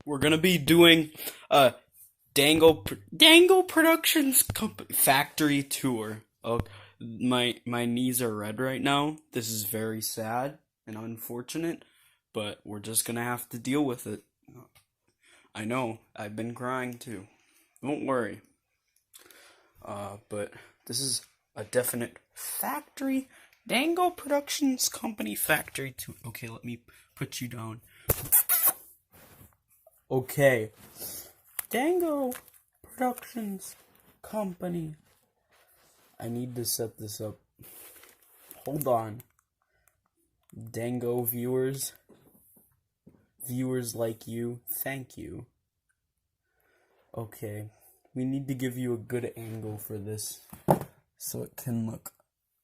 we're gonna be doing a Dango Productions factory tour. Oh, my knees are red right now. This is very sad and unfortunate, but we're just gonna have to deal with it. I know, I've been crying too. Don't worry. But this is a definite factory. Dango Productions Company factory tour. Okay, let me put you down. Okay. Dango Productions Company. I need to set this up. Hold on. Dango viewers like you, thank you. Okay, we need to give you a good angle for this so it can look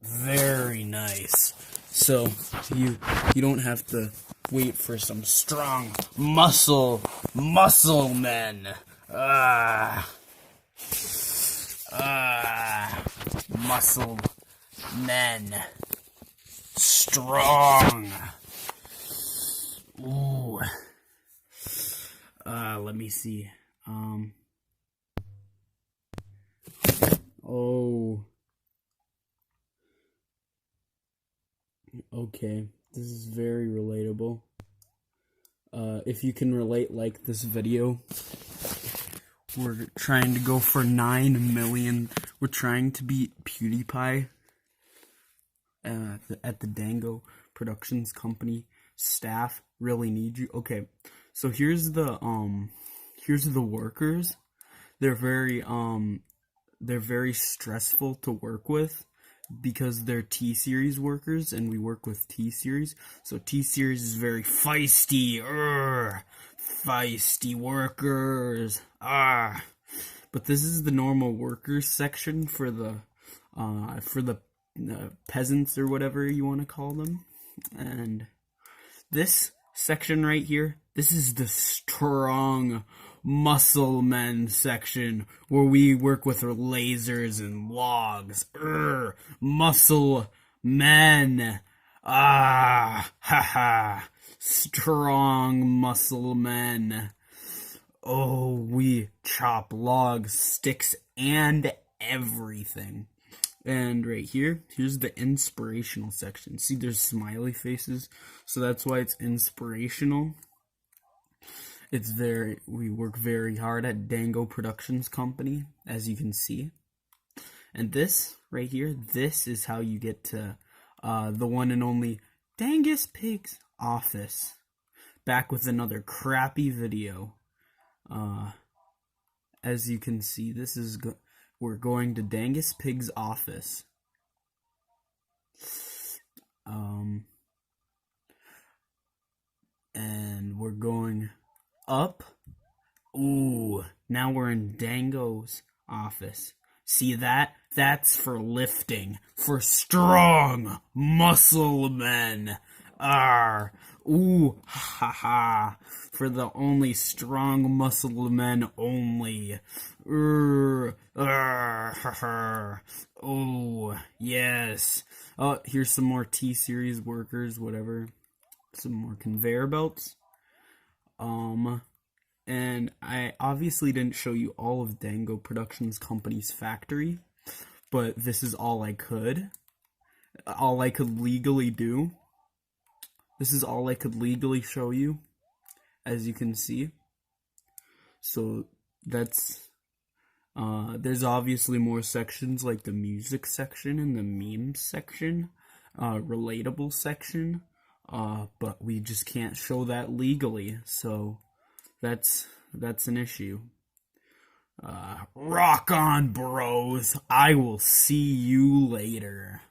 very nice. So you don't have to wait for some strong muscle men. Muscle men. Strong. Ooh. Let me see. Oh. Okay. This is very relatable. If you can relate, like this video. We're trying to go for 9 million. We're trying to beat PewDiePie at the Dango Productions Company. Staff really need you. Okay, so here's the workers. They're very stressful to work with because they're T-Series workers, and we work with T-Series. So T-Series is very feisty. Feisty workers. But this is the normal workers section for the peasants or whatever you want to call them. And this section right here, this is the strong muscle men section where we work with lasers and logs. Muscle men. Strong muscle men. Oh, we chop logs, sticks, and everything. And right here, here's the inspirational section. See, there's smiley faces, so that's why it's inspirational. We work very hard at Dango Productions Company, as you can see. And this, right here, this is how you get to the one and only Dangous Pig's office. Back with another crappy video. As you can see, this is we're going to Dangous Pig's office. And we're going up. Ooh, now we're in Dango's office. See that? That's for lifting. For strong muscle men. Ooh, haha. For the only strong muscle men only. Oh, yes. Oh, here's some more T-Series workers, whatever. Some more conveyor belts. And I obviously didn't show you all of Dango Productions Company's factory, but this is all I could. All I could legally do. This is all I could legally show you, as you can see. So that's, there's obviously more sections like the music section and the memes section, relatable section, but we just can't show that legally, so that's an issue. Rock on, bros. I will see you later.